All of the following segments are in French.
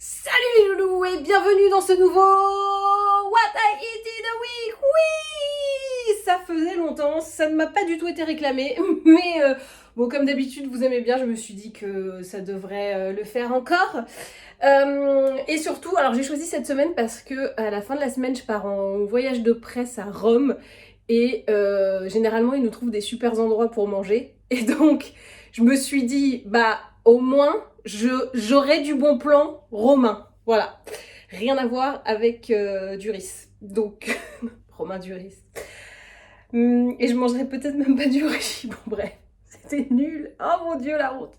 Salut les loulous et bienvenue dans ce nouveau What I Eat in a Week. Oui, ça faisait longtemps, ça ne m'a pas du tout été réclamé, mais bon, comme d'habitude vous aimez bien, je me suis dit que ça devrait le faire encore. Et surtout, alors j'ai choisi cette semaine parce que à la fin de la semaine je pars en voyage de presse à Rome et généralement ils nous trouvent des super endroits pour manger et donc je me suis dit bah au moins j'aurai du bon plan romain. Voilà. Rien à voir avec Duris. Donc, Romain Duris. Et je mangerai peut-être même pas du riz. Bon, bref. C'était nul. Oh mon dieu, la honte.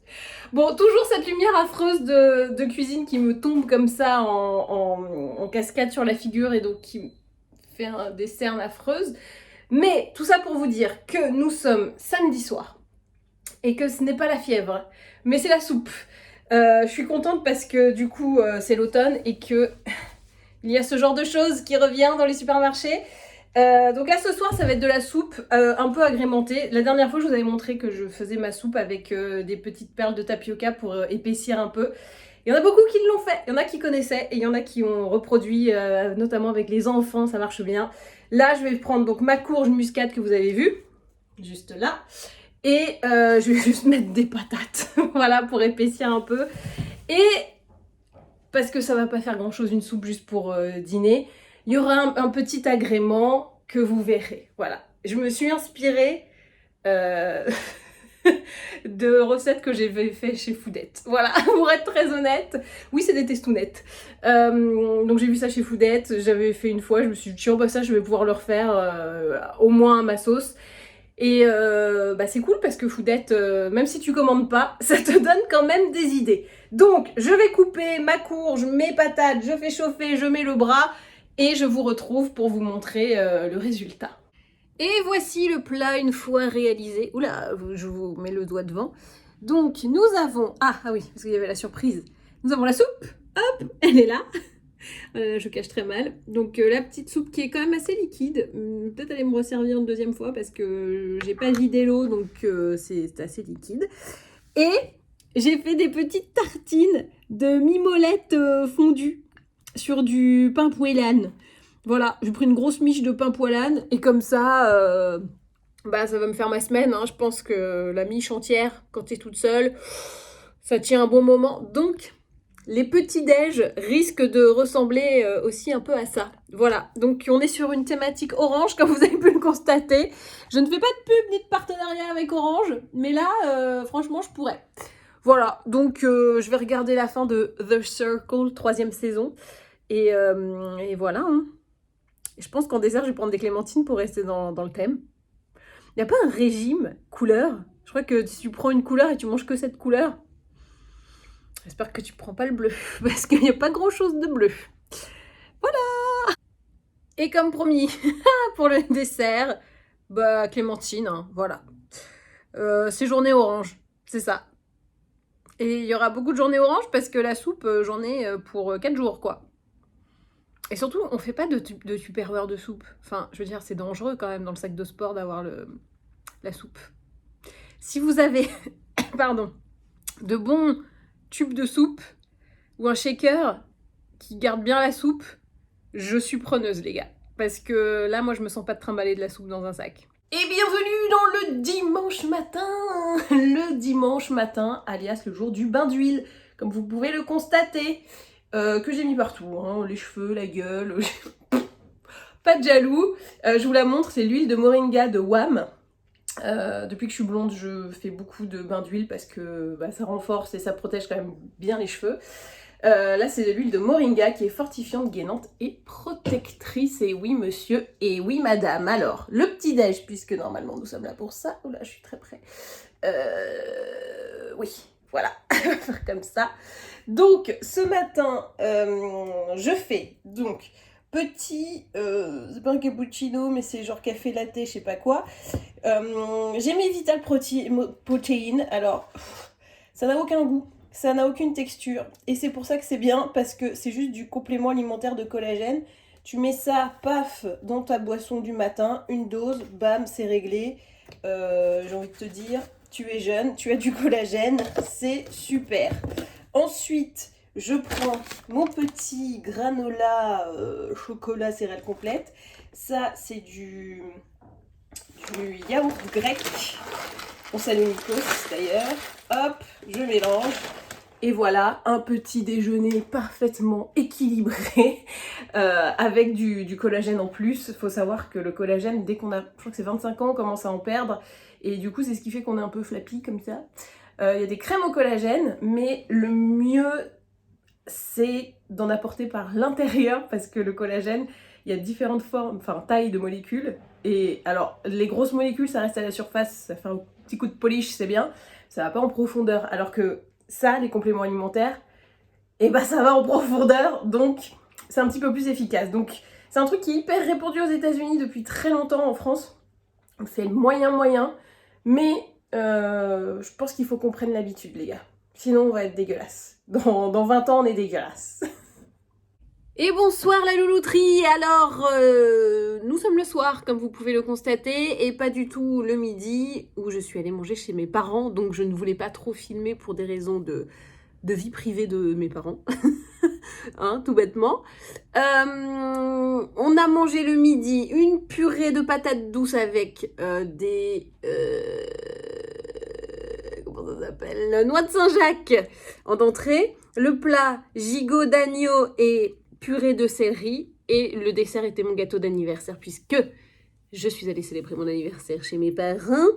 Bon, toujours cette lumière affreuse de cuisine qui me tombe comme ça en cascade sur la figure et donc qui me fait des cernes affreuses. Mais tout ça pour vous dire que nous sommes samedi soir et que ce n'est pas la fièvre, mais c'est la soupe. Je suis contente parce que du coup c'est l'automne et que il y a ce genre de choses qui revient dans les supermarchés. Donc là ce soir ça va être de la soupe un peu agrémentée. La dernière fois je vous avais montré que je faisais ma soupe avec des petites perles de tapioca pour épaissir un peu. Il y en a beaucoup qui l'ont fait, il y en a qui connaissaient et il y en a qui ont reproduit, notamment avec les enfants, ça marche bien. Là je vais prendre donc ma courge muscade que vous avez vue, juste là. Et je vais juste mettre des patates, voilà, pour épaissir un peu. Et parce que ça va pas faire grand chose une soupe juste pour dîner, il y aura un petit agrément que vous verrez. Voilà, je me suis inspirée de recettes que j'ai fait chez Foodette. Voilà, pour être très honnête. Oui, c'est des testounettes. Donc j'ai vu ça chez Foodette, j'avais fait une fois, je me suis dit tiens, bah ça je vais pouvoir le refaire au moins à ma sauce. Et bah c'est cool parce que Foodette, même si tu commandes pas, ça te donne quand même des idées. Donc, je vais couper ma courge, mes patates, je fais chauffer, je mets le bras et je vous retrouve pour vous montrer le résultat. Et voici le plat une fois réalisé. Oula, je vous mets le doigt devant. Donc, nous avons... Ah oui, parce qu'il y avait la surprise. Nous avons la soupe. Hop, elle est là. Je cache très mal. Donc la petite soupe qui est quand même assez liquide. Peut-être aller me resservir une deuxième fois parce que j'ai pas vidé l'eau, donc c'est assez liquide. Et j'ai fait des petites tartines de mimolette fondue sur du pain poêlane. Voilà, j'ai pris une grosse miche de pain poêlane et comme ça, bah ça va me faire ma semaine. Hein. Je pense que la miche entière, quand t'es toute seule, ça tient un bon moment. Donc les petits-déj risquent de ressembler aussi un peu à ça. Voilà, donc on est sur une thématique orange, comme vous avez pu le constater. Je ne fais pas de pub ni de partenariat avec Orange, mais là, franchement, je pourrais. Voilà, donc je vais regarder la fin de The Circle, 3e saison. Et voilà. Hein. Et je pense qu'en dessert, je vais prendre des clémentines pour rester dans le thème. Il n'y a pas un régime couleur? Je crois que si tu prends une couleur et tu manges que cette couleur, j'espère que tu prends pas le bleu, parce qu'il n'y a pas grand chose de bleu. Voilà. Et comme promis, pour le dessert, bah clémentine, hein, voilà. C'est journée orange, c'est ça. Et il y aura beaucoup de journées orange parce que la soupe, j'en ai pour 4 jours, quoi. Et surtout, on fait pas de tupperware de soupe. Enfin, je veux dire, c'est dangereux quand même dans le sac de sport d'avoir la soupe. Si vous avez, pardon, de bons tubes de soupe ou un shaker qui garde bien la soupe, je suis preneuse, les gars. Parce que là, moi, je me sens pas de trimballer de la soupe dans un sac. Et bienvenue dans le dimanche matin. Le dimanche matin, alias le jour du bain d'huile, comme vous pouvez le constater, que j'ai mis partout, hein, les cheveux, la gueule, pas de jaloux. Je vous la montre, c'est l'huile de moringa de WAM. Depuis que je suis blonde, je fais beaucoup de bains d'huile parce que bah, ça renforce et ça protège quand même bien les cheveux. Là, c'est de l'huile de moringa qui est fortifiante, gainante et protectrice. Et oui, monsieur, et oui, madame. Alors, le petit-déj, puisque normalement nous sommes là pour ça. Oh là, je suis très près. Oui, voilà, faire comme ça. Donc, ce matin, je fais donc petit, c'est pas un cappuccino, mais c'est genre café latte, je sais pas quoi. J'ai mis Vital Protein. Alors, ça n'a aucun goût. Ça n'a aucune texture. Et c'est pour ça que c'est bien, parce que c'est juste du complément alimentaire de collagène. Tu mets ça, paf, dans ta boisson du matin, une dose, bam, c'est réglé. J'ai envie de te dire, tu es jeune, tu as du collagène, c'est super. Ensuite, je prends mon petit granola chocolat céréales complètes. Ça, c'est du yaourt grec. On salue Nikos d'ailleurs. Hop, je mélange. Et voilà, un petit déjeuner parfaitement équilibré avec du collagène en plus. Il faut savoir que le collagène, dès qu'on a, je crois que c'est 25 ans, on commence à en perdre. Et du coup, c'est ce qui fait qu'on est un peu flappy comme ça. Il y a des crèmes au collagène, mais le mieux, c'est d'en apporter par l'intérieur parce que le collagène, il y a différentes formes, enfin tailles de molécules. Et alors, les grosses molécules, ça reste à la surface, ça fait un petit coup de polish, c'est bien. Ça va pas en profondeur. Alors que ça, les compléments alimentaires, et bah ça va en profondeur, donc c'est un petit peu plus efficace. Donc c'est un truc qui est hyper répandu aux États-Unis depuis très longtemps. En France, on fait moyen, mais je pense qu'il faut qu'on prenne l'habitude, les gars. Sinon, on va être dégueulasse. Dans 20 ans, on est dégueulasse. Et bonsoir la loulouterie. Alors, nous sommes le soir, comme vous pouvez le constater, et pas du tout le midi, où je suis allée manger chez mes parents, donc je ne voulais pas trop filmer pour des raisons de vie privée de mes parents, hein, tout bêtement. On a mangé le midi une purée de patates douces avec des... comment ça s'appelle, noix de Saint-Jacques en entrée. Le plat, gigot d'agneau et purée de céleri. Et le dessert était mon gâteau d'anniversaire, puisque je suis allée célébrer mon anniversaire chez mes parents.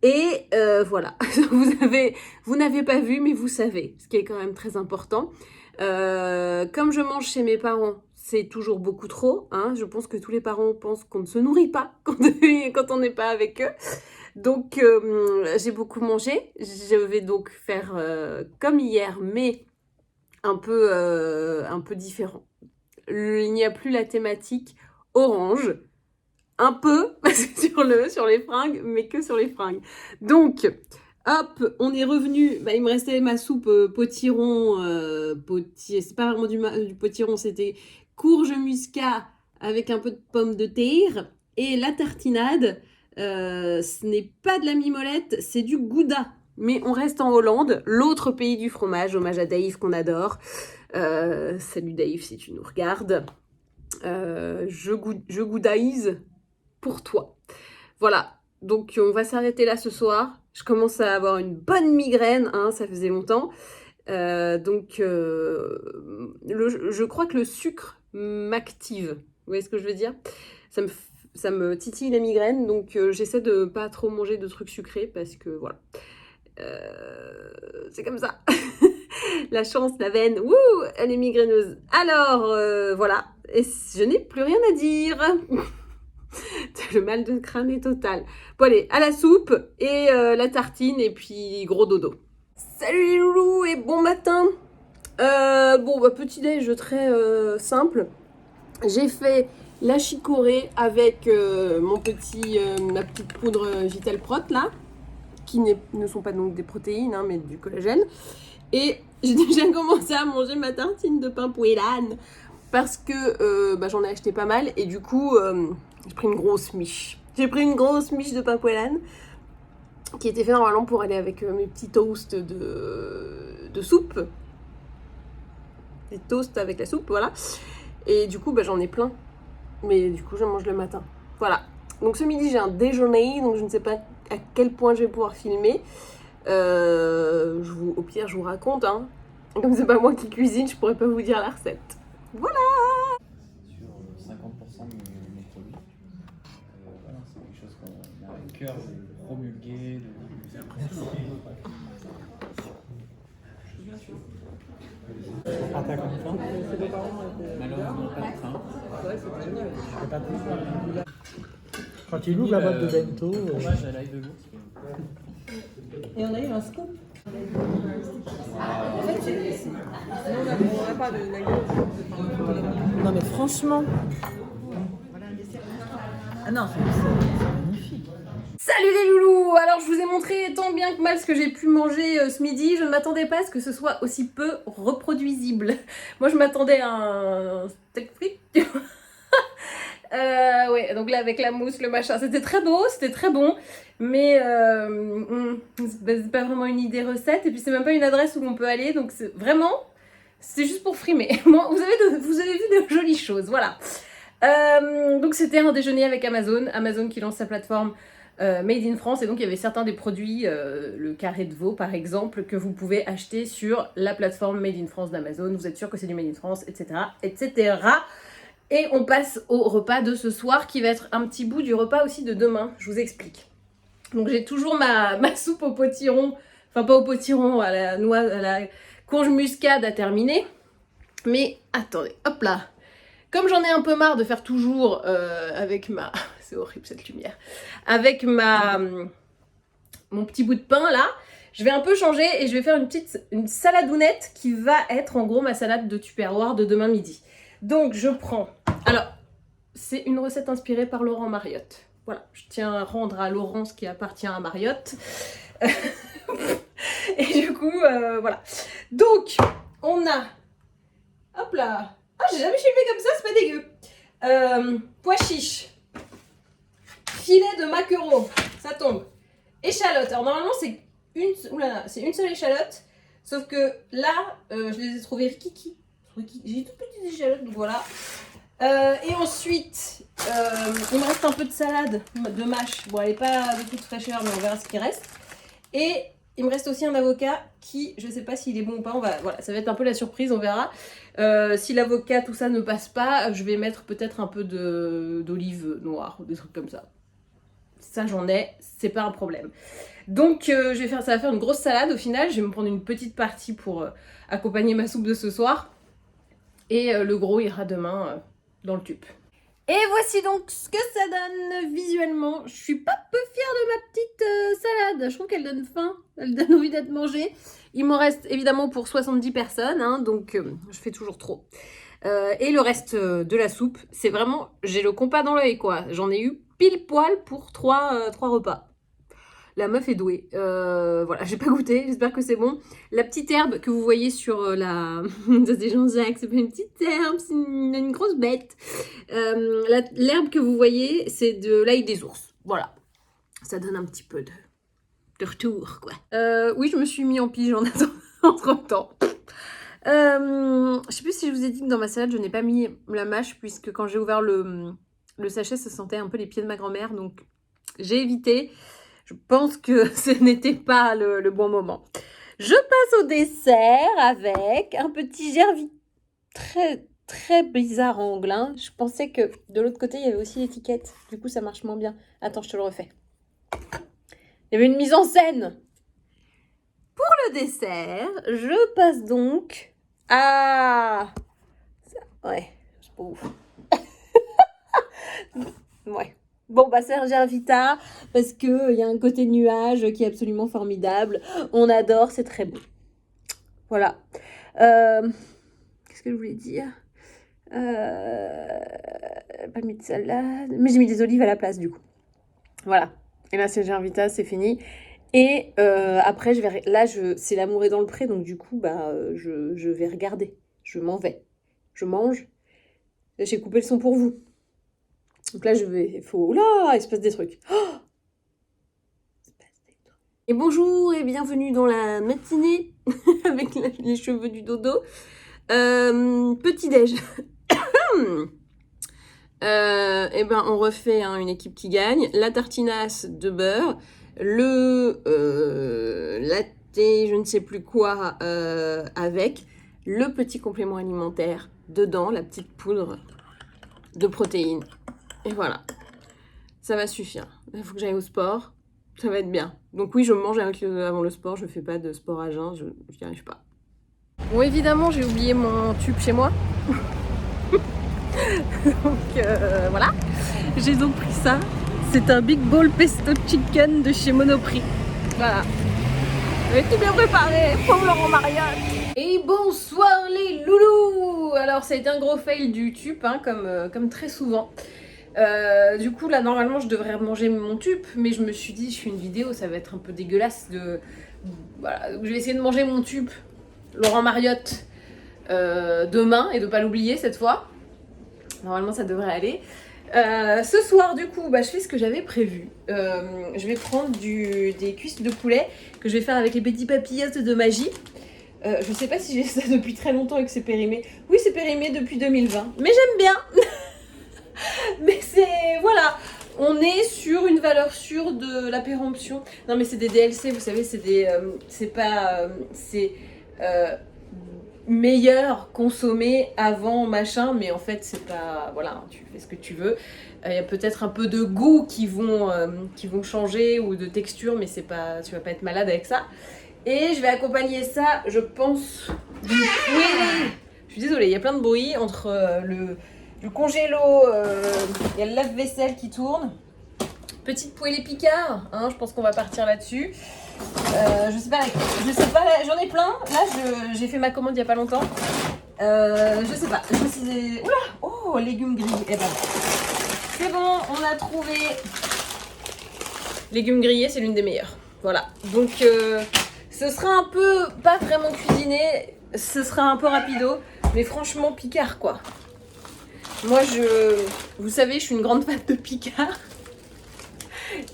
Et voilà, vous n'avez pas vu, mais vous savez, ce qui est quand même très important. Comme je mange chez mes parents, c'est toujours beaucoup trop. Hein, je pense que tous les parents pensent qu'on ne se nourrit pas quand on n'est pas avec eux. Donc, j'ai beaucoup mangé. Je vais donc faire comme hier, mais un peu différent. Il n'y a plus la thématique orange. Un peu sur les fringues, mais que sur les fringues. Donc, hop, on est revenu. Bah, il me restait ma soupe potiron. C'est pas vraiment du potiron, c'était courge muscat avec un peu de pommes de terre. Et la tartinade, ce n'est pas de la mimolette, c'est du gouda. Mais on reste en Hollande, l'autre pays du fromage. Hommage à Dave qu'on adore. Salut Dave si tu nous regardes. Je goudaïse pour toi. Voilà, donc on va s'arrêter là ce soir. Je commence à avoir une bonne migraine, hein, ça faisait longtemps. Je crois que le sucre m'active. Vous voyez ce que je veux dire ? Ça me titille la migraine, donc j'essaie de pas trop manger de trucs sucrés parce que voilà. C'est comme ça. La chance, la veine, wouh, elle est migraineuse. Alors, voilà, et je n'ai plus rien à dire. Le mal de crâne est total. Bon allez, à la soupe et la tartine et puis gros dodo. Salut les loulous et bon matin. Petit déj très simple. J'ai fait la chicorée avec ma petite poudre Vitalprot là, qui ne sont pas donc des protéines hein, mais du collagène. Et j'ai déjà commencé à manger ma tartine de pain poêlane parce que j'en ai acheté pas mal et du coup j'ai pris une grosse miche. J'ai pris une grosse miche de pain poêlane qui était fait normalement pour aller avec mes petits toasts de soupe. Des toasts avec la soupe, voilà. Et du coup j'en ai plein. Mais du coup je mange le matin. Voilà. Donc ce midi j'ai un déjeuner, donc je ne sais pas à quel point je vais pouvoir filmer. Au pire je vous raconte hein. Comme c'est pas moi qui cuisine, je pourrais pas vous dire la recette. Voilà. Sur 50% de nos produits. Voilà, c'est quelque chose qu'on a à cœur de promulguer, de diffuser. Ah, t'as combien de temps ? Malheureusement, pas de train. T'as pas de temps ? Quand il ouvre la boîte de bento... Fromage à l'ail de l'ours. Et on a eu un scoop. En fait, on n'a pas de nugget. Non mais franchement... Ah non, c'est magnifique. Salut les loulous. Alors je vous ai montré tant bien que mal ce que j'ai pu manger ce midi. Je ne m'attendais pas à ce que ce soit aussi peu reproduisible. Moi je m'attendais à un steak frites. Ouais, donc là avec la mousse, le machin, c'était très beau, c'était très bon, mais c'est pas vraiment une idée recette, et puis c'est même pas une adresse où on peut aller, donc c'est vraiment, C'était juste pour frimer. Bon, vous avez vu de jolies choses, voilà. Donc c'était un déjeuner avec Amazon. Amazon qui lance sa plateforme Made in France. Et donc il y avait certains des produits, le carré de veau par exemple, que vous pouvez acheter sur la plateforme Made in France d'Amazon. Vous êtes sûr que c'est du Made in France, etc. etc. Et on passe au repas de ce soir qui va être un petit bout du repas aussi de demain. Je vous explique. Donc j'ai toujours ma soupe au potiron, enfin pas au potiron, à la noix, à la courge muscade à terminer. Mais attendez, hop là. Comme j'en ai un peu marre de faire toujours avec ma... C'est horrible cette lumière. Avec mon petit bout de pain là, je vais un peu changer et je vais faire une saladounette qui va être en gros ma salade de Tupperware de demain midi. Donc je prends... Alors, c'est une recette inspirée par Laurent Mariotte. Voilà, je tiens à rendre à Laurent ce qui appartient à Mariotte. Et du coup, voilà. Donc, on a... Hop là. Ah, j'ai jamais filmé comme ça, c'est pas dégueu. Pois chiches. Filet de maquereau. Ça tombe. Échalote. Alors, normalement, c'est une seule échalote. Sauf que là, je les ai trouvées rikiki. J'ai toutes petites échalotes, donc voilà. Et ensuite, il me reste un peu de salade de mâche. Bon, elle n'est pas de toute fraîcheur, mais on verra ce qui reste. Et il me reste aussi un avocat qui, je ne sais pas s'il est bon ou pas. Voilà, ça va être un peu la surprise, on verra. Si l'avocat, tout ça ne passe pas, je vais mettre peut-être un peu d'olive noire ou des trucs comme ça. Ça, j'en ai, c'est pas un problème. Donc, ça va faire une grosse salade au final. Je vais me prendre une petite partie pour accompagner ma soupe de ce soir. Et le gros ira demain dans le tube. Et voici donc ce que ça donne visuellement. Je suis pas peu fière de ma petite salade. Je trouve qu'elle donne faim. Elle donne envie d'être mangée. Il m'en reste évidemment pour 70 personnes. Hein, donc je fais toujours trop. Et le reste de la soupe, c'est vraiment... J'ai le compas dans l'œil quoi. J'en ai eu pile poil pour 3 repas. La meuf est douée. Voilà, j'ai pas goûté, j'espère que c'est bon. La petite herbe que vous voyez sur la... Ça c'est Jean-Jacques, c'est pas une petite herbe, c'est une grosse bête. L'herbe que vous voyez, c'est de l'ail des ours. Voilà. Ça donne un petit peu de retour, quoi. Oui, je me suis mis en pige entre-temps. Je sais plus si je vous ai dit que dans ma salade, je n'ai pas mis la mâche, puisque quand j'ai ouvert le sachet, ça sentait un peu les pieds de ma grand-mère, donc j'ai évité. Je pense que ce n'était pas le bon moment. Je passe au dessert avec un petit gervit très, très bizarre en angle. Hein. Je pensais que de l'autre côté, il y avait aussi l'étiquette. Du coup, ça marche moins bien. Attends, je te le refais. Il y avait une mise en scène. Pour le dessert, je passe donc à... Ouais, c'est pas ouf. Ouais. Bon, bah Sergio Vita, parce qu'il y a un côté nuage qui est absolument formidable. On adore, c'est très beau. Voilà. Qu'est-ce que je voulais dire Pas mis de salade, mais j'ai mis des olives à la place du coup. Voilà. Et là, Sergio Vita, c'est fini. Et après, c'est l'amour est dans le pré, donc du coup, bah, je vais regarder. Je m'en vais. Je mange. J'ai coupé le son pour vous. Donc là, il faut... Oula, il se passe des trucs. Oh, et bonjour et bienvenue dans la matinée avec les cheveux du dodo. Petit-déj. Et ben, on refait une équipe qui gagne. La tartinasse de beurre. Le latte, je ne sais plus quoi, avec le petit complément alimentaire dedans, la petite poudre de protéines. Et voilà, ça va suffire. Il faut que j'aille au sport, ça va être bien. Donc oui, je mange avant le sport, je fais pas de sport à jeun, je n'y arrive pas. Bon, évidemment, j'ai oublié mon tube chez moi. Donc voilà, j'ai donc pris ça. C'est un Big Bowl Pesto Chicken de chez Monoprix. Voilà. J'avais tout bien préparé pour Laurent Mariotte. Et bonsoir les loulous. Alors ça a été un gros fail du tube, hein, comme très souvent. Du coup là normalement je devrais manger mon tube, mais je me suis dit je fais une vidéo, ça va être un peu dégueulasse voilà, donc je vais essayer de manger mon tube Laurent Mariotte demain et de pas l'oublier cette fois. Normalement ça devrait aller. Ce soir du coup je fais ce que j'avais prévu. Je vais prendre des cuisses de poulet que je vais faire avec les petits papillotes de magie. Je sais pas si j'ai ça depuis très longtemps et que c'est périmé. Oui, c'est périmé depuis 2020, mais j'aime bien. Mais c'est... Voilà, on est sur une valeur sûre de la péremption. Non mais c'est des DLC, vous savez, c'est des... c'est pas... c'est... meilleur consommé avant machin, mais en fait c'est pas... Voilà, tu fais ce que tu veux. Il y a peut-être un peu de goût qui vont changer ou de texture, mais c'est pas... tu vas pas être malade avec ça. Et je vais accompagner ça, je pense, d'une poêlée. Je suis désolée, il y a plein de bruit entre le congélo, il y a le lave-vaisselle qui tourne. Petite poêlée Picard, hein, je pense qu'on va partir là-dessus. Je sais pas, j'en ai plein. Là, j'ai fait ma commande il y a pas longtemps. Je sais pas, je me suis dit... Oula, oh, légumes grillés. Eh ben, c'est bon, on a trouvé. Légumes grillés, c'est l'une des meilleures. Voilà, donc... ce sera un peu, pas vraiment cuisiné, ce sera un peu rapido, mais franchement Picard quoi. Moi vous savez, je suis une grande fan de Picard.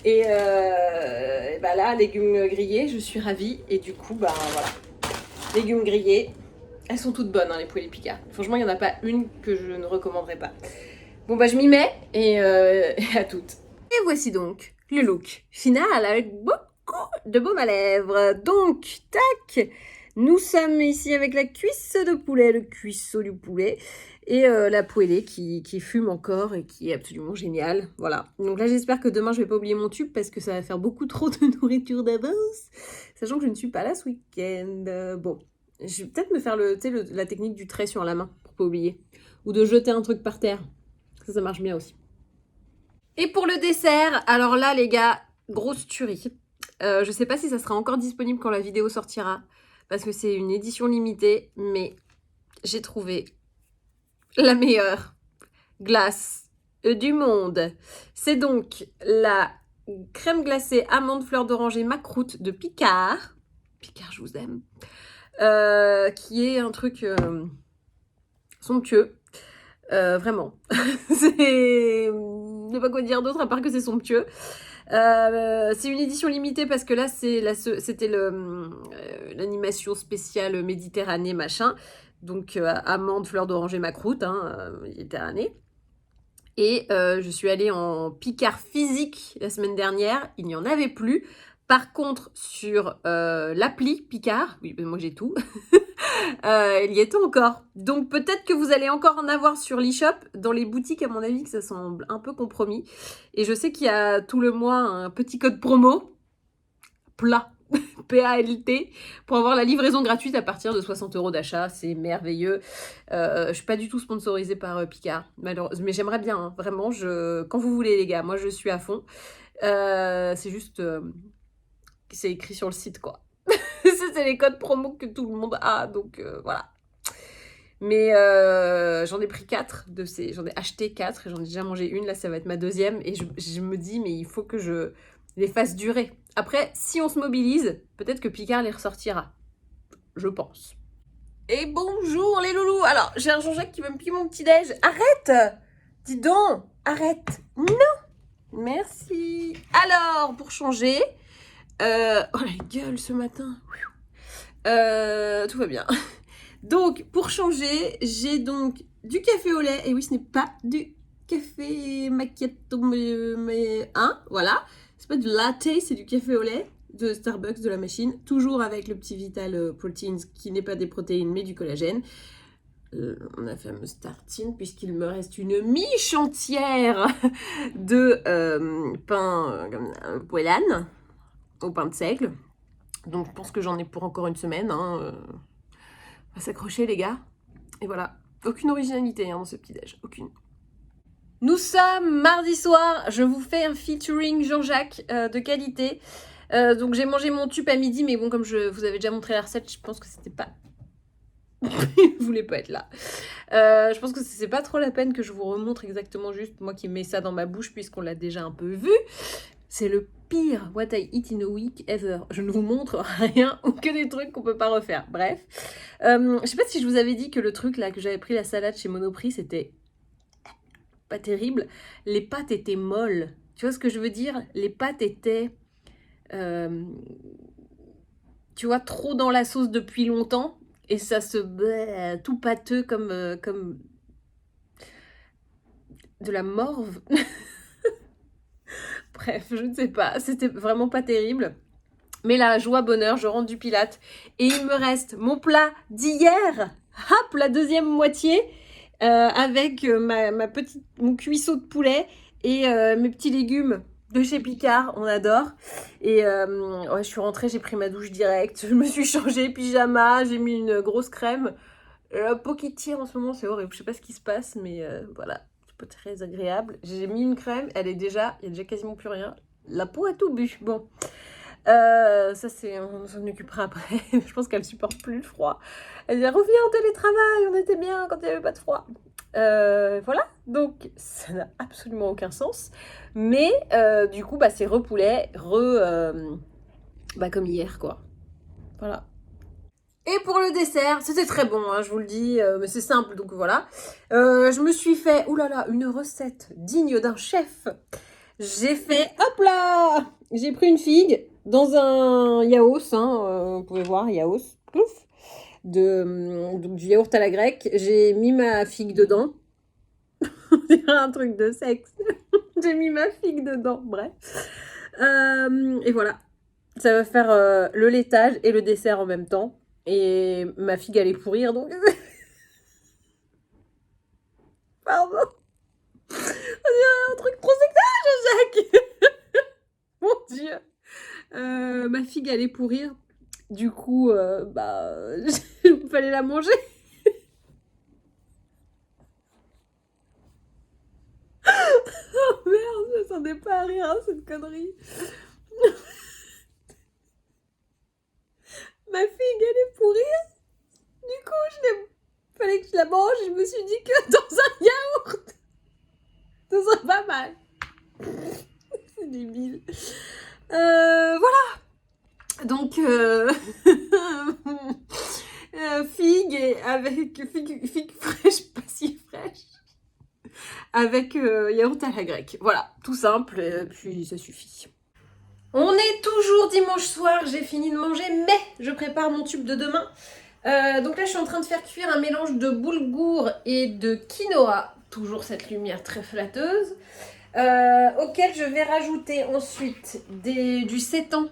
Et bah là, légumes grillés, je suis ravie. Et du coup, bah voilà, légumes grillés, elles sont toutes bonnes hein, les poêlées Picard. Franchement, il n'y en a pas une que je ne recommanderais pas. Bon bah je m'y mets et à toutes. Et voici donc le look final avec beaucoup de baume à lèvres. Donc, tac, nous sommes ici avec la cuisse de poulet, le cuisseau du poulet, et la poêlée qui fume encore et qui est absolument géniale. Voilà. Donc là, j'espère que demain, je vais pas oublier mon tube parce que ça va faire beaucoup trop de nourriture d'avance, sachant que je ne suis pas là ce week-end. Bon, je vais peut-être me faire la technique du trait sur la main pour pas oublier, ou de jeter un truc par terre. Ça marche bien aussi. Et pour le dessert, alors là, les gars, grosse tuerie. Je sais pas si ça sera encore disponible quand la vidéo sortira, parce que c'est une édition limitée, mais j'ai trouvé la meilleure glace du monde. C'est donc la crème glacée amande fleur d'oranger macroute de Picard. Picard, je vous aime. Qui est un truc somptueux. Vraiment. Je sais pas quoi dire d'autre à part que c'est somptueux. C'est une édition limitée parce que là c'était l'animation spéciale Méditerranée machin, donc amande, fleur d'oranger, macroute, hein, Méditerranée. Et je suis allée en Picard physique la semaine dernière, il n'y en avait plus. Par contre, sur l'appli Picard, oui, moi j'ai tout, il y est encore. Donc peut-être que vous allez encore en avoir sur l'e-shop. Dans les boutiques, à mon avis, que ça semble un peu compromis. Et je sais qu'il y a tout le mois un petit code promo, PLAT, P-A-L-T, pour avoir la livraison gratuite à partir de 60 € d'achat. C'est merveilleux. Je suis pas du tout sponsorisée par Picard, malheureusement, mais j'aimerais bien, hein, vraiment. Quand vous voulez, les gars, moi je suis à fond. C'est juste... c'est écrit sur le site, quoi. C'est les codes promo que tout le monde a, donc voilà. Mais j'en ai pris 4 de ces... J'en ai acheté 4 et j'en ai déjà mangé une. Là, ça va être ma deuxième. Et je me dis, mais il faut que je les fasse durer. Après, si on se mobilise, peut-être que Picard les ressortira. Je pense. Et bonjour les loulous. Alors, j'ai un Jean-Jacques qui veut me piquer mon petit-déj. Arrête! Dis donc! Arrête! Non! Merci. Alors, pour changer... oh la gueule ce matin. Tout va bien. Donc pour changer, j'ai donc du café au lait. Et oui, ce n'est pas du café macchiato, mais hein, voilà. C'est pas du latte, c'est du café au lait de Starbucks, de la machine. Toujours avec le petit Vital Proteins qui n'est pas des protéines mais du collagène. La fameuse tartine, puisqu'il me reste une miche entière de pain poêlane au pain de seigle. Donc je pense que j'en ai pour encore une semaine. Hein. On va s'accrocher les gars. Et voilà. Aucune originalité hein, dans ce petit-déj. Aucune. Nous sommes mardi soir. Je vous fais un featuring Jean-Jacques de qualité. Donc j'ai mangé mon tube à midi. Mais bon, comme je vous avais déjà montré la recette, je pense que c'était pas... Il voulait pas être là. Je pense que c'est pas trop la peine que je vous remontre exactement juste moi qui mets ça dans ma bouche puisqu'on l'a déjà un peu vu. C'est le pire what I eat in a week ever. Je ne vous montre rien ou que des trucs qu'on peut pas refaire. Bref. Je sais pas si je vous avais dit que le truc là que j'avais pris la salade chez Monoprix c'était pas terrible. Les pâtes étaient molles. Tu vois ce que je veux dire? Les pâtes étaient tu vois, trop dans la sauce depuis longtemps. Et ça se... tout pâteux comme de la morve. Bref, je ne sais pas. C'était vraiment pas terrible. Mais là, joie, bonheur, je rentre du Pilate. Et il me reste mon plat d'hier. Hop, la deuxième moitié. Avec mon cuisseau de poulet et mes petits légumes de chez Picard, on adore. Et ouais, je suis rentrée, j'ai pris ma douche directe, je me suis changée pyjama, j'ai mis une grosse crème. La peau qui tire en ce moment, c'est horrible, je sais pas ce qui se passe, mais voilà, c'est pas très agréable. J'ai mis une crème, il y a déjà quasiment plus rien. La peau a tout bu, bon. Ça c'est, on s'en occupera après. Je pense qu'elle supporte plus le froid. Elle dit reviens en télétravail, on était bien quand il n'y avait pas de froid. Voilà, donc ça n'a absolument aucun sens. Mais du coup, bah, c'est repoulet, comme hier quoi. Voilà. Et pour le dessert, c'était très bon, hein, je vous le dis, mais c'est simple, donc voilà. Je me suis fait, oulala, une recette digne d'un chef. J'ai fait, hop là, j'ai pris une figue dans un yaourt, hein, vous pouvez voir, yaourt, pouf, donc du yaourt à la grecque. J'ai mis ma figue dedans. On dirait un truc de sexe. J'ai mis ma figue dedans, bref. Et voilà, ça va faire le laitage et le dessert en même temps. Et ma figue allait pourrir, donc... Pardon. On dirait un truc trop sexuel, Jacques. Mon Dieu. Ma figue allait pourrir. Du coup, il fallait la manger. Oh merde, je m'attendais pas à rire, hein, cette connerie. Ma figue allait pourrir. Du coup, fallait que je la mange. Je me suis dit que dans un yaourt, ça serait pas mal. C'est débile. Voilà. Donc, figue avec figue fraîche, pas si fraîche, avec yaourt à la grecque. Voilà, tout simple, et puis ça suffit. On est toujours dimanche soir, j'ai fini de manger, mais je prépare mon tube de demain. Donc là, je suis en train de faire cuire un mélange de boulgour et de quinoa. Toujours cette lumière très flatteuse. Auquel je vais rajouter ensuite du sétan,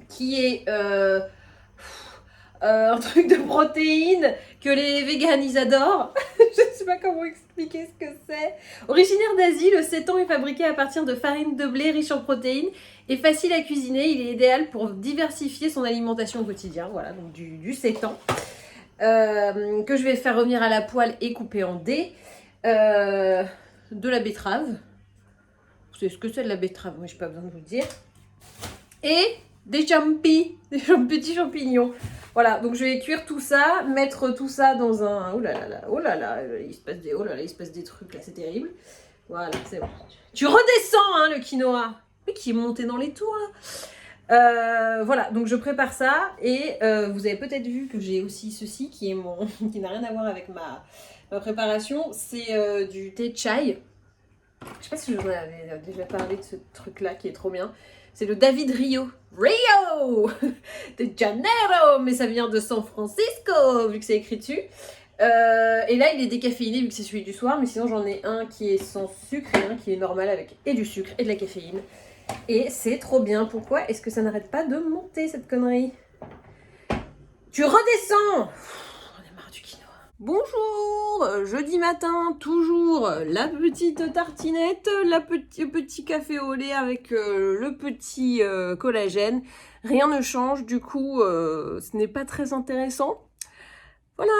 qui est un truc de protéines que les véganes ils adorent. Je ne sais pas comment expliquer ce que c'est. Originaire d'Asie, le sétan est fabriqué à partir de farine de blé riche en protéines et facile à cuisiner. Il est idéal pour diversifier son alimentation au quotidien. Voilà, donc du sétan que je vais faire revenir à la poêle et couper en dés. De la betterave. Vous savez ce que c'est de la betterave, moi j'ai pas besoin de vous le dire. Et des petits champignons. Voilà, donc je vais cuire tout ça, mettre tout ça dans un... Oh là là, il se passe des trucs là, c'est terrible. Voilà, c'est bon. Tu redescends, hein, le quinoa. Mais qui est monté dans les tours là. Voilà, donc je prépare ça et vous avez peut-être vu que j'ai aussi ceci qui est qui n'a rien à voir avec ma préparation. C'est du thé chai. Je sais pas si je vous en avais déjà parlé de ce truc là qui est trop bien. C'est le David Rio de Janeiro, mais ça vient de San Francisco, vu que c'est écrit dessus. Et là, il est décaféiné, vu que c'est celui du soir, mais sinon j'en ai un qui est sans sucre et un qui est normal avec et du sucre et de la caféine. Et c'est trop bien. Pourquoi est-ce que ça n'arrête pas de monter, cette connerie? Tu redescends. On a marre du quinoa. Bonjour, jeudi matin, toujours la petite tartinette, le petit café au lait avec le petit collagène. Rien ne change, du coup, ce n'est pas très intéressant. Voilà.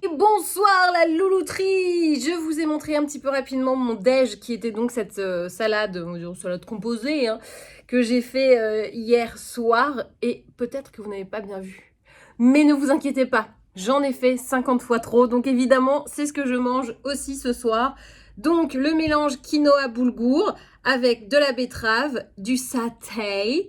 Et bonsoir la loulouterie. Je vous ai montré un petit peu rapidement mon déj qui était donc cette salade composée hein, que j'ai fait hier soir et peut-être que vous n'avez pas bien vu. Mais ne vous inquiétez pas, j'en ai fait 50 fois trop donc évidemment c'est ce que je mange aussi ce soir. Donc le mélange quinoa boulgour avec de la betterave, du satay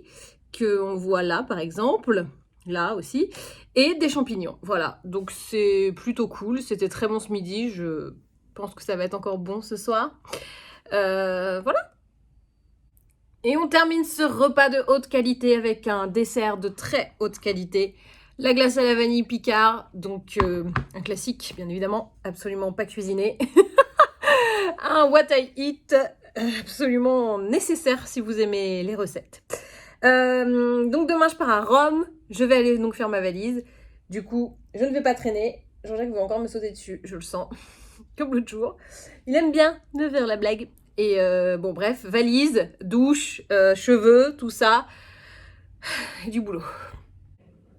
que on voit là par exemple, là aussi, et des champignons. Voilà, donc c'est plutôt cool. C'était très bon ce midi. Je pense que ça va être encore bon ce soir. Voilà. Et on termine ce repas de haute qualité avec un dessert de très haute qualité. La glace à la vanille Picard, donc un classique, bien évidemment, absolument pas cuisiné. Un what I eat, absolument nécessaire si vous aimez les recettes. Donc demain, je pars à Rome. Je vais aller donc faire ma valise. Du coup, je ne vais pas traîner. Jean-Jacques veut encore me sauter dessus, je le sens, comme l'autre jour. Il aime bien me faire la blague. Et bon, bref, valise, douche, cheveux, tout ça. Et du boulot.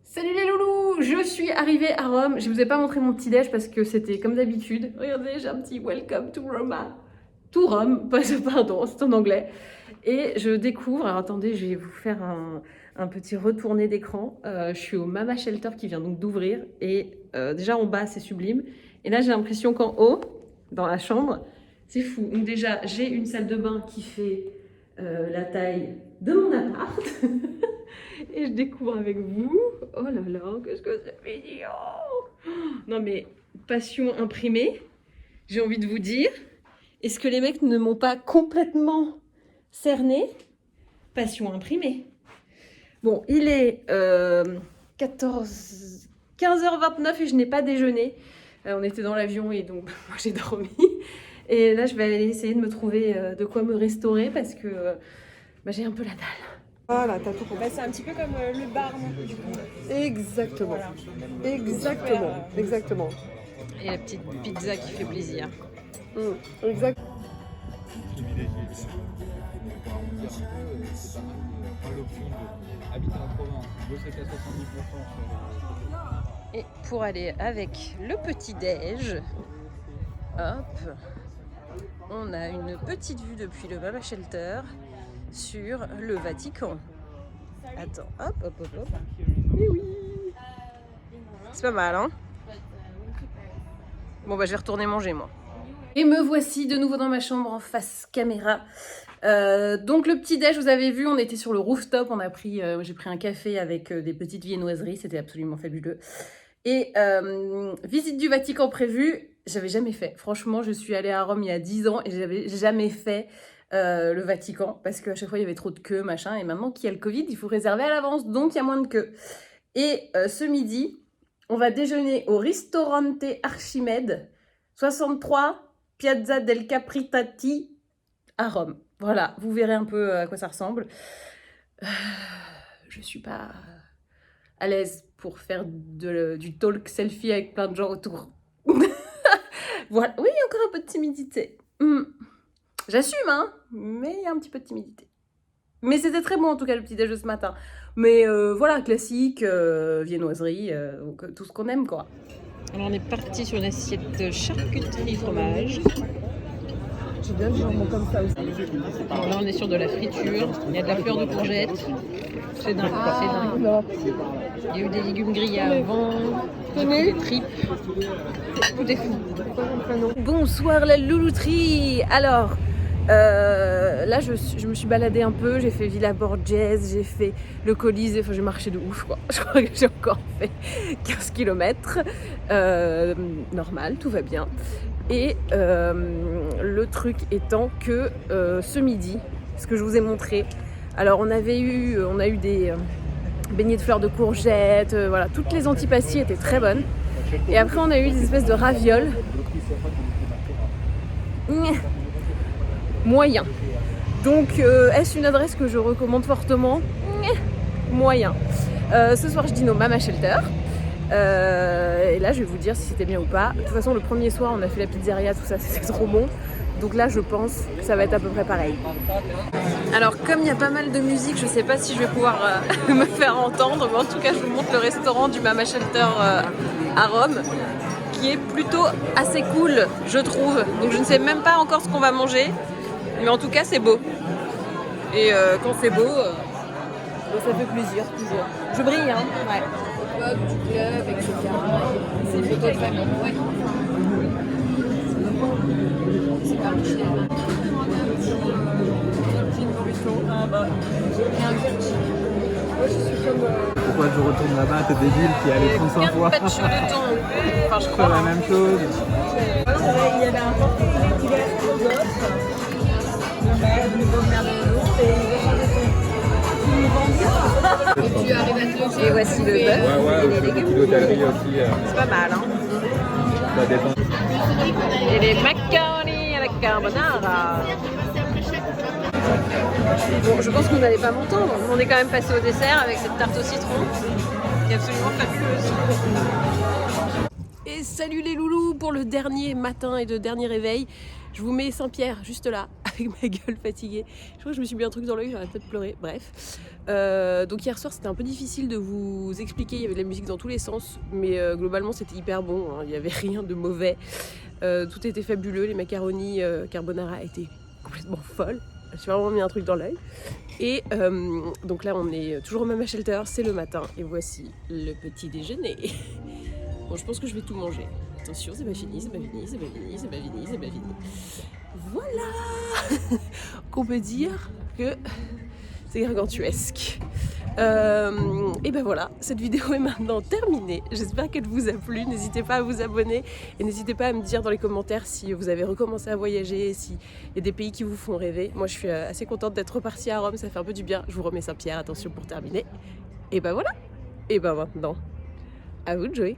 Salut les loulous, je suis arrivée à Rome. Je ne vous ai pas montré mon petit déj parce que c'était comme d'habitude. Regardez, j'ai un petit welcome to Roma. To Rome, pardon, c'est en anglais. Et je découvre, alors attendez, je vais vous faire un petit retourné d'écran. Je suis au Mama Shelter qui vient donc d'ouvrir. Et déjà en bas, c'est sublime. Et là, j'ai l'impression qu'en haut, dans la chambre, c'est fou. Donc déjà, j'ai une salle de bain qui fait la taille de mon appart. Et je découvre avec vous. Oh là là, qu'est-ce que c'est mignon! Non mais, passion imprimée, j'ai envie de vous dire. Est-ce que les mecs ne m'ont pas complètement cerné? Passion imprimée. Bon, il est 15h29 et je n'ai pas déjeuné. On était dans l'avion et donc moi j'ai dormi. Et là, je vais aller essayer de me trouver de quoi me restaurer parce que j'ai un peu la dalle. Voilà, t'as tout compris. C'est un petit peu comme le barn du coup. Exactement. Voilà. Exactement. Exactement. Et la petite pizza qui fait plaisir. Exact. Et pour aller avec le petit déj, hop, on a une petite vue depuis le Mama Shelter sur le Vatican. Attends, hop, hop, hop, hop. Et oui, c'est pas mal, hein? Bon, bah, je vais retourner manger, moi. Et me voici de nouveau dans ma chambre en face caméra. Donc le petit déj, vous avez vu, on était sur le rooftop, j'ai pris un café avec des petites viennoiseries, c'était absolument fabuleux. Et visite du Vatican prévue, j'avais jamais fait. Franchement, je suis allée à Rome il y a 10 ans et j'avais jamais fait le Vatican parce qu'à chaque fois il y avait trop de queues, machin. Et maintenant qu'il y a le Covid, il faut réserver à l'avance, donc il y a moins de queues. Et ce midi, on va déjeuner au Ristorante Archimède, 63 Piazza del Capritati à Rome. Voilà, vous verrez un peu à quoi ça ressemble. Je suis pas à l'aise pour faire du talk selfie avec plein de gens autour. Voilà, oui, encore un peu de timidité. J'assume, hein, mais il y a un petit peu de timidité. Mais c'était très bon en tout cas le petit déjeuner ce matin. Mais voilà, classique, viennoiserie, tout ce qu'on aime quoi. Alors on est parti sur une assiette de charcuterie fromage. J'ai bien le jambon comme ça aussi. Alors là on est sur de la friture, il y a de la fleur de courgette. C'est dingue, c'est dingue. Non. Il y a eu des légumes grillés avant, des tripes. Tout est fou. Bonsoir la loulouterie. Alors, là je me suis baladée un peu, j'ai fait Villa Borghese, j'ai fait le Colisée, enfin j'ai marché de ouf quoi. Je crois que j'ai encore fait 15 km. Normal, tout va bien. Et le truc étant que ce midi, ce que je vous ai montré, alors on a eu des beignets de fleurs de courgettes, voilà, toutes les antipasties étaient très bonnes. Et après on a eu des espèces de ravioles. Moyen. Donc est-ce une adresse que je recommande fortement? Moyen. Ce soir je dîne au Mama Shelter. Et là je vais vous dire si c'était bien ou pas. De toute façon le premier soir on a fait la pizzeria, tout ça, c'était trop bon. Donc là je pense que ça va être à peu près pareil. Alors comme il y a pas mal de musique, je sais pas si je vais pouvoir me faire entendre, mais en tout cas je vous montre le restaurant du Mama Shelter à Rome, qui est plutôt assez cool je trouve. Donc je ne sais même pas encore ce qu'on va manger, mais en tout cas c'est beau. Et quand c'est beau, ça fait plaisir toujours. Je brille hein. Ouais. Du club, etc. C'est photo de famille. Ouais. C'est pas Michelin. Pourquoi je retourne là-bas? T'es débile qui est allé 35 fois. Pas de cheveux de thon. Enfin, je C'est la même chose. Il y avait un portrait hiver aux offres. père, du beau-père de l'autre et il veut changer son. Et tu arrives à te loger. Et voici le bœuf et les légumes. d'hôtellerie aussi. C'est pas mal, hein. Ça détend. Et les macaronis à la carbonara. Bon, je pense que vous n'allez pas m'entendre. On est quand même passé au dessert avec cette tarte au citron qui est absolument fabuleuse. Et salut les loulous pour le dernier matin et le dernier réveil. Je vous mets Saint-Pierre juste là, avec ma gueule fatiguée. Je crois que je me suis mis un truc dans l'œil, j'aurais peut-être pleuré, bref. Donc hier soir c'était un peu difficile de vous expliquer, il y avait de la musique dans tous les sens, mais globalement c'était hyper bon, hein. Il n'y avait rien de mauvais. Tout était fabuleux, les macaronis carbonara étaient complètement folles. Je me suis vraiment mis un truc dans l'œil. Et donc là on est toujours au Mama Shelter, c'est le matin, et voici le petit déjeuner. Bon, je pense que je vais tout manger. Attention, c'est pas fini, c'est pas fini, c'est pas fini, c'est pas fini, c'est pas fini. Voilà qu'on peut dire que c'est gargantuesque. Et ben voilà, cette vidéo est maintenant terminée. J'espère qu'elle vous a plu. N'hésitez pas à vous abonner et n'hésitez pas à me dire dans les commentaires si vous avez recommencé à voyager, s'il y a des pays qui vous font rêver. Moi, je suis assez contente d'être repartie à Rome, ça fait un peu du bien. Je vous remets Saint-Pierre, attention pour terminer. Et ben voilà. Et ben maintenant, à vous de jouer.